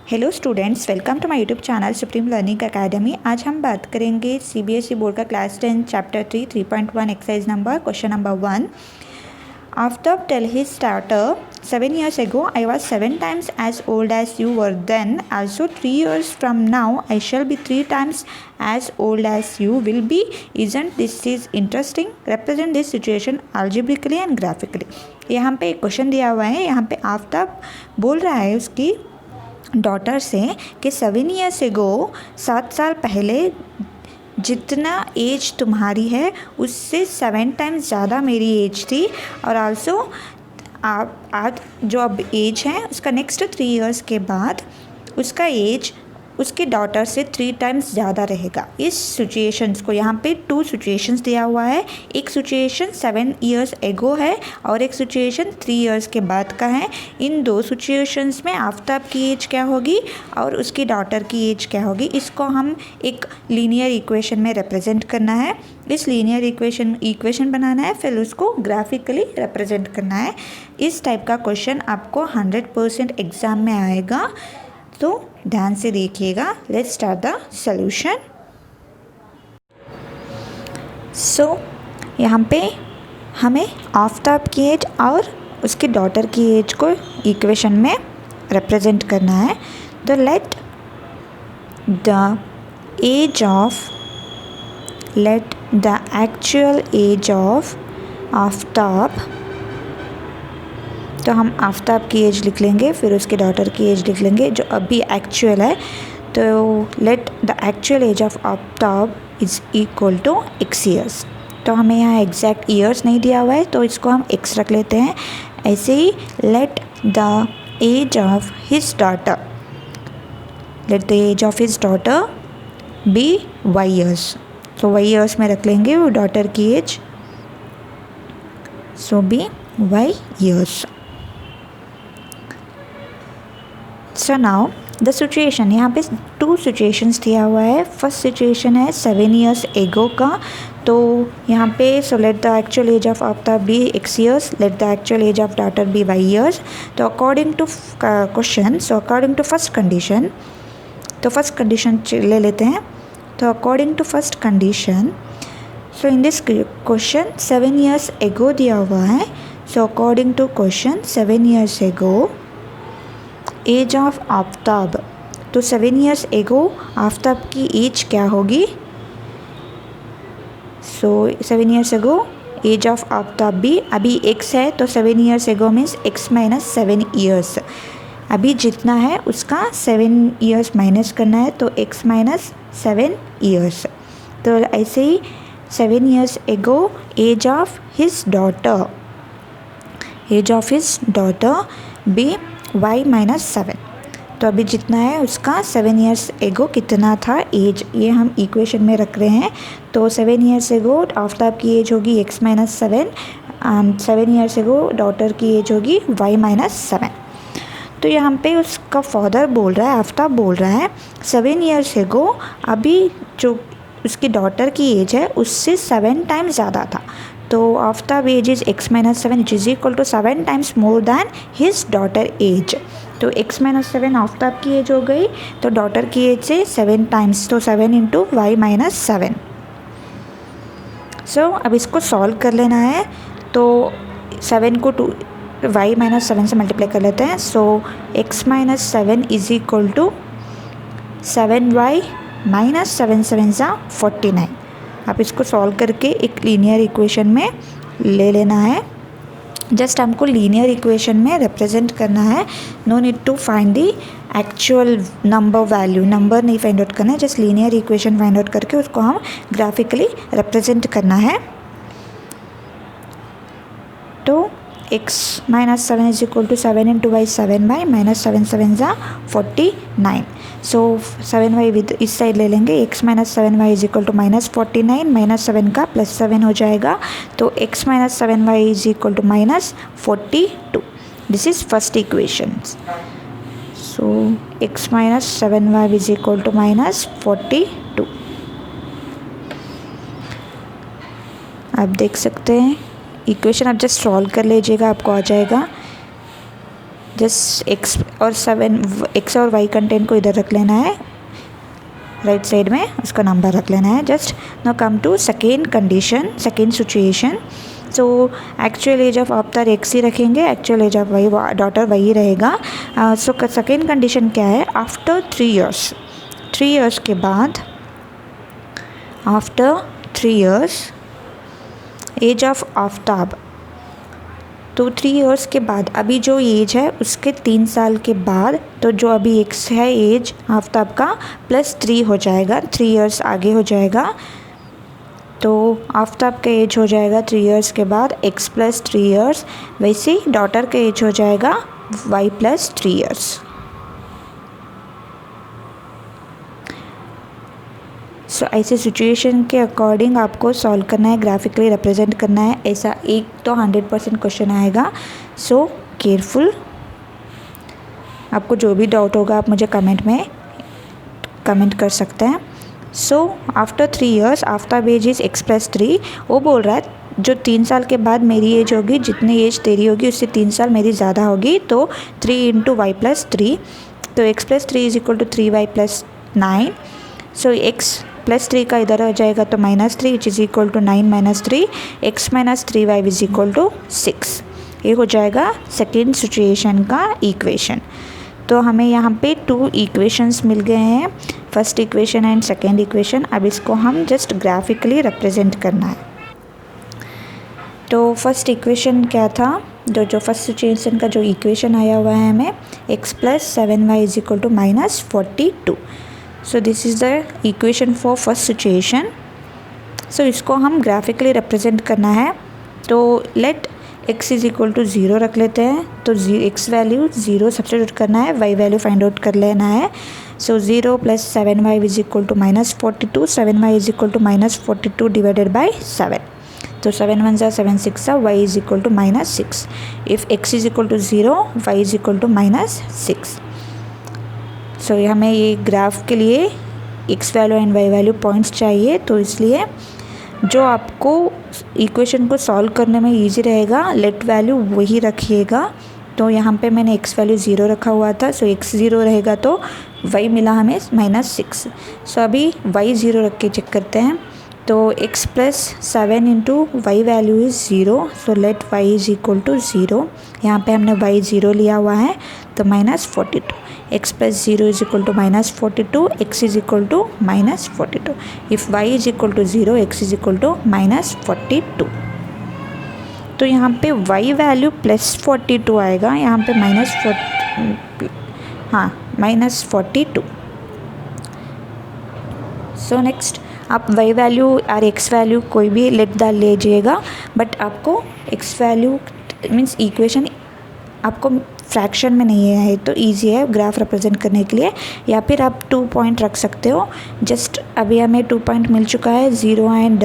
Hello students, welcome to my YouTube channel supreme learning academy. आज हम बात करेंगे सीबीएसई बोर्ड का class 10 chapter 3 3.1 exercise number question number 1। After tell his starter 7 years ago I was 7 times as old as you were then. Also 3 years from now I shall be 3 times as old as you will be. Isn't this is interesting? Represent this situation algebraically and graphically. यहाँ पे एक question दिया हुआ है। यहाँ पे आफ्ताब बोल रहा है उसकी डॉटर से कि 7 ईयर्स एगो 7 साल पहले जितना एज तुम्हारी है उससे 7 टाइम्स ज़्यादा मेरी एज थी। और आल्सो आप आज जो अब एज है उसका नेक्स्ट 3 इयर्स के बाद उसका एज उसके डॉटर से 3 टाइम्स ज़्यादा रहेगा। इस सिचुएशंस को यहाँ पे 2 सिचुएशंस दिया हुआ है। एक सिचुएशन 7 इयर्स एगो है और एक सिचुएशन 3 इयर्स के बाद का है। इन 2 सिचुएशंस में आफ्ताब की एज क्या होगी और उसकी डॉटर की एज क्या होगी, इसको हम एक लीनियर इक्वेशन में रिप्रेजेंट करना है। इस लीनियर इक्वेशन बनाना है, फिर उसको ग्राफिकली रिप्रेजेंट करना है। इस टाइप का क्वेश्चन आपको 100% एग्ज़ाम में आएगा, तो ध्यान से देखिएगा। Let's start the solution. So यहाँ पे हमें आफ्ताब की एज और उसकी डॉटर की एज को इक्वेशन में रिप्रेजेंट करना है। तो let the actual age of Aftab, तो हम आफ्ताब की एज लिख लेंगे, फिर उसके डॉटर की एज लिख लेंगे जो अभी एक्चुअल है। तो let the actual age of Aaftab is equal to x years. तो हमें यहाँ एग्जैक्ट ईयर्स नहीं दिया हुआ है तो इसको हम x रख लेते हैं। ऐसे ही let the age of his daughter, let the age of his daughter be y years. तो y ईयर्स में रख लेंगे वो डॉटर की age, so be y years. So now the situation, यहाँ पे 2 सिचुएशंस दिया हुआ है। फर्स्ट सिचुएशन है 7 ईयर्स एगो का। तो यहाँ पे so let the actual age of Aftab be x years, let the actual age of daughter be y years. तो according to question, so according to first condition, तो फर्स्ट कंडीशन ले लेते हैं। तो according to first condition, so in this question 7 years ago दिया हुआ है। So according to question 7 years ago age of Aftab, तो 7 ईयर्स एगो आफ्ताब की एज क्या होगी। So 7 years ago age of Aaftab भी अभी x है, तो 7 ईयर्स एगो मीन्स x माइनस 7 ईयर्स। अभी जितना है उसका 7 ईयर्स माइनस करना है, तो x माइनस 7 ईयर्स। तो ऐसे ही 7 years ago age of his daughter be y minus 7। तो अभी जितना है उसका 7 ईयर्स एगो कितना था एज, ये हम इक्वेशन में रख रहे हैं। तो 7 ईयर्स एगो आफ्ताब की एज होगी x माइनस 7 एंड 7 ईयर्स एगो डॉटर की एज होगी y माइनस 7। तो यहाँ पे उसका फादर बोल रहा है, आफ्ताब बोल रहा है 7 ईयर्स एगो अभी जो उसकी डॉटर की एज है उससे 7 टाइम्स ज़्यादा था। तो Aaftab age is x minus 7 which is equal to 7 times more than his daughter age. तो x माइनस 7 आफ्ताब की एज हो गई, तो डॉटर की एज से 7 टाइम्स, तो 7 इंटू y माइनस 7। सो अब इसको सॉल्व कर लेना है। तो 7 को y माइनस 7 से मल्टीप्लाई कर लेते हैं। So x minus 7 is equal to 7y minus 7 7 सा 49। आप इसको सॉल्व करके एक लीनियर इक्वेशन में ले लेना है। जस्ट हमको लीनियर इक्वेशन में रिप्रेजेंट करना है, no need to find the actual number value, number नहीं फाइंड आउट करना है, just linear equation find out करके उसको हम ग्राफिकली रिप्रेजेंट करना है। तो x minus 7 is equal to 7 into y 7y minus 7 7 ज़ा 49। सो 7y विद इस साइड ले लेंगे, x minus 7y is equal to minus 49, minus 7 का प्लस 7 हो जाएगा। तो x minus 7y is equal to minus 42। This is first equation. So x minus 7y is equal to minus 42। आप देख सकते हैं इक्वेशन, आप जस्ट सॉल्व कर लीजिएगा, आपको आ जाएगा। जस्ट एक्स और 7 एक्स और वाई कंटेंट को इधर रख लेना है, राइट साइड में उसका नंबर रख लेना है। Just now come to second condition, second situation. So actual age of after X ही रखेंगे, actual age of Y daughter वही रहेगा। सो सेकेंड कंडीशन क्या है, आफ्टर 3 years, 3 years के बाद, after 3 years age of Aftab, तो 3 years के बाद अभी जो एज है उसके 3 साल के बाद, तो जो अभी एक्स है एज आफ्ताब का प्लस 3 हो जाएगा, 3 years आगे हो जाएगा। तो आफ्ताब का एज हो जाएगा 3 years के बाद एक्स प्लस 3 years, वैसे ही डॉटर का एज हो जाएगा वाई प्लस 3 years। सो ऐसे सिचुएशन के अकॉर्डिंग आपको सॉल्व करना है, ग्राफिकली रिप्रेजेंट करना है। ऐसा एक तो 100% क्वेश्चन आएगा, सो केयरफुल। आपको जो भी डाउट होगा आप मुझे कमेंट में कमेंट कर सकते हैं। So after 3 years Aaftab age is x plus 3, वो बोल रहा है जो 3 साल के बाद मेरी एज होगी, जितनी एज तेरी होगी उससे 3 साल मेरी ज़्यादा होगी, तो 3 × y + 3, तो x + 3 = 3y + 9। सो x + 3 का इधर हो जाएगा तो -3 which is equal to 9 - 3, x - 3y is equal to 6। ये हो जाएगा सेकेंड सिचुएशन का इक्वेशन। तो हमें यहाँ पे 2 इक्वेशंस मिल गए हैं, first equation and second equation. अब इसको हम जस्ट ग्राफिकली रिप्रेजेंट करना है। तो फर्स्ट इक्वेशन क्या था, जो फर्स्ट सिचुएशन का जो इक्वेशन आया हुआ है हमें, x + 7y is equal to -42। So this is the equation for first situation. So इसको हम ग्राफिकली रिप्रेजेंट करना है। तो let x is equal to 0 रख लेते हैं। तो x वैल्यू 0 सब्स्टिट्यूट करना है, y वैल्यू फाइंड आउट कर लेना है। So 0 + 7y is equal to -42, 7y is equal to -42 divided by 7। तो 7 × 1 = 7, 6 y is equal to -6। If x is equal to 0, y is equal to -6। So हमें ये graph के लिए x value and y value points चाहिए, तो इसलिए जो आपको इक्वेशन को सॉल्व करने में इजी रहेगा, लेट वैल्यू वही रखिएगा। तो यहाँ पे मैंने x वैल्यू 0 रखा हुआ था, सो x 0 रहेगा तो y मिला हमें -6। सो अभी y 0 रख के चेक करते हैं। तो x + 7 × y value is 0, so let y is equal to 0। यहाँ पे हमने y 0 लिया हुआ है, तो -42। x + 0 is equal to -42, x is equal to -42। If y is equal to 0, x is equal to -42। तो यहाँ पे y वैल्यू +42 आएगा, यहाँ पे -42। सो नेक्स्ट आप y वैल्यू और x वैल्यू कोई भी लेट डाल लीजिएगा, बट आपको x वैल्यू मीन्स इक्वेशन आपको फ्रैक्शन में नहीं है तो इजी है ग्राफ रिप्रेजेंट करने के लिए। या फिर आप 2 पॉइंट रख सकते हो। जस्ट अभी हमें 2 पॉइंट मिल चुका है, 0 and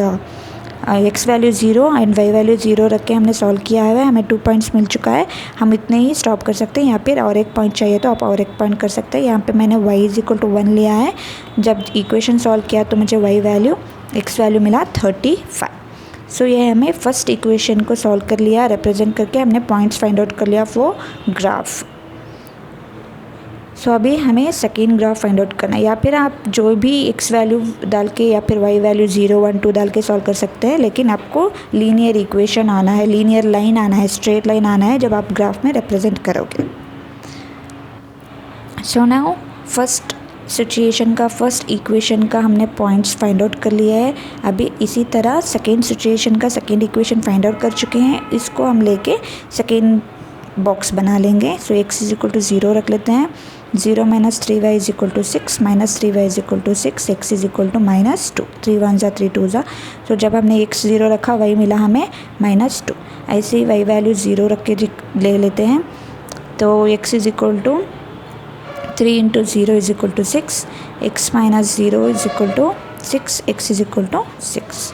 x value 0 and y value 0 रख के हमने सॉल्व किया है, हमें 2 पॉइंट्स मिल चुका है। हम इतने ही स्टॉप कर सकते हैं, या फिर और एक पॉइंट चाहिए तो आप और एक पॉइंट कर सकते हैं। यहाँ पे मैंने y इज इक्वल टू 1 लिया है। जब इक्वेशन सॉल्व किया तो मुझे y वैल्यू x वैल्यू मिला 35। सो ये हमें फर्स्ट इक्वेशन को सॉल्व कर लिया, रिप्रेजेंट करके हमने पॉइंट्स फाइंड आउट कर लिया फॉर ग्राफ। सो अभी हमें सेकेंड ग्राफ फाइंड आउट करना है, या फिर आप जो भी x वैल्यू डाल के या फिर y वैल्यू 0, 1, 2 डाल के सॉल्व कर सकते हैं, लेकिन आपको लीनियर इक्वेशन आना है, लीनियर लाइन आना है, स्ट्रेट लाइन आना है जब आप ग्राफ में रिप्रेजेंट करोगे। सो नाउ फर्स्ट सिचुएशन का फर्स्ट इक्वेशन का हमने पॉइंट्स फाइंड आउट कर लिया है। अभी इसी तरह सेकेंड सिचुएशन का सेकेंड इक्वेशन फाइंड आउट कर चुके हैं, इसको हम लेके सेकेंड बॉक्स बना लेंगे। So x is equal to 0 रख लेते हैं। 0 - 3y is equal to 6, -3y is equal to 6, x is equal to -2। 3 × 1 = 3, 2 × तो जब हमने x 0 रखा y मिला हमें -2। ऐसे ही y वैल्यू 0 रख के ले लेते हैं। तो x is equal to 3 × 0 is equal to 6, x - 0 is equal to 6, x is equal to 6।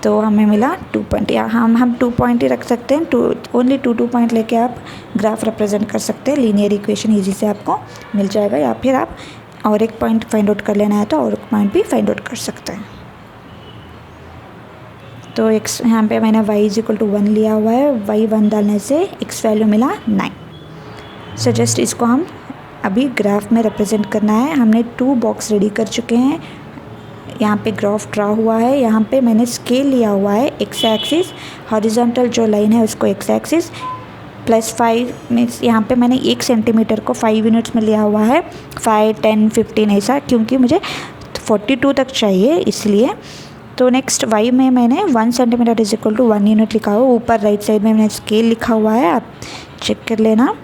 तो हमें मिला 2 पॉइंट, या हम 2 पॉइंट ही रख सकते हैं। ओनली 2 पॉइंट लेके आप ग्राफ रिप्रेजेंट कर सकते हैं। लीनियर इक्वेशन इजी से आपको मिल जाएगा, या फिर आप और एक पॉइंट फाइंड आउट कर लेना है तो और एक पॉइंट भी फाइंड आउट कर सकते हैं। तो x यहाँ पे मैंने y इज इक्वल टू 1 लिया हुआ है, y 1 डालने से x वैल्यू मिला 9। सो जस्ट इसको हम अभी ग्राफ में रिप्रेजेंट करना है। हमने 2 बॉक्स रेडी कर चुके हैं। यहाँ पे ग्राफ ड्रा हुआ है। यहाँ पे मैंने स्केल लिया हुआ है एक्स एक्सिस, हॉरिजॉन्टल जो लाइन है उसको एक्स एक्सिस, +5 मीन्स यहाँ पे मैंने 1 सेंटीमीटर को 5 यूनिट्स में लिया हुआ है, 5, 10, 15 ऐसा, क्योंकि मुझे 42 तक चाहिए इसलिए। तो नेक्स्ट y में मैंने 1 centimetre is equal to 1 unit लिखा हुआ, ऊपर राइट साइड में मैंने स्केल लिखा हुआ है, आप चेक कर लेना।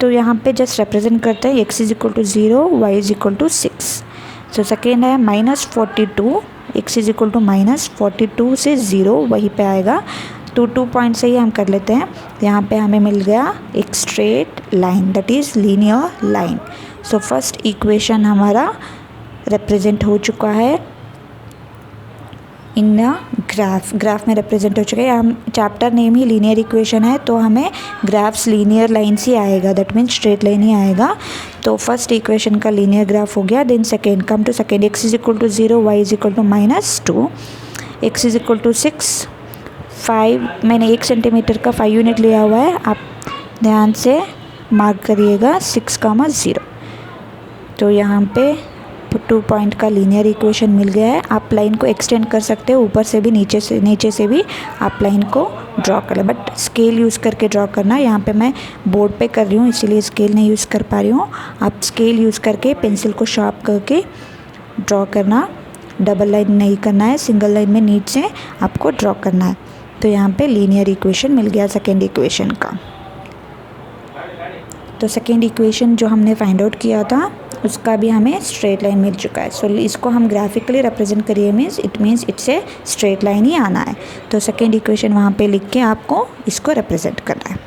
तो यहाँ पे जस्ट रिप्रेजेंट करते हैं x is equal to 0, y is equal to 6। So second है -42, x इज इक्वल टू -42 से 0 वहीं पे आएगा। तो 2 पॉइंट से ही हम कर लेते हैं। यहाँ पे हमें मिल गया एक straight line, that is linear line. So first equation हमारा रिप्रेजेंट हो चुका है इन ग्राफ में रिप्रेजेंट हो चुका है। हम चैप्टर नेम ही लीनियर इक्वेशन है, तो हमें ग्राफ्स लीनियर लाइन्स ही आएगा, दैट मीन्स स्ट्रेट लाइन ही आएगा। तो फर्स्ट इक्वेशन का लीनियर ग्राफ हो गया। Then second, come to second, x is equal to 0, y is equal to -2, x is equal to 6, 5 मैंने 1 सेंटीमीटर का 5 यूनिट लिया हुआ है, आप ध्यान से मार्क करिएगा 6, 0। तो यहाँ पे 2 पॉइंट का लीनियर इक्वेशन मिल गया है। आप लाइन को एक्सटेंड कर सकते हो, ऊपर से भी नीचे से भी आप लाइन को ड्रॉ कर लें, बट स्केल यूज़ करके ड्रॉ करना। यहाँ पे मैं बोर्ड पे कर रही हूँ इसीलिए स्केल नहीं यूज़ कर पा रही हूँ। आप स्केल यूज़ करके पेंसिल को शार्प करके ड्रॉ करना, डबल लाइन नहीं करना है, सिंगल लाइन में नीचे से आपको ड्रॉ करना है। तो यहाँ पे लीनियर इक्वेशन मिल गया सेकेंड इक्वेशन का। तो सेकेंड इक्वेशन जो हमने फाइंड आउट किया था उसका भी हमें स्ट्रेट लाइन मिल चुका है। सो इसको हम ग्राफिकली रिप्रेजेंट करिए, means it's a straight line ही आना है। तो सेकेंड इक्वेशन वहाँ पे लिख के आपको इसको रिप्रेजेंट करना है।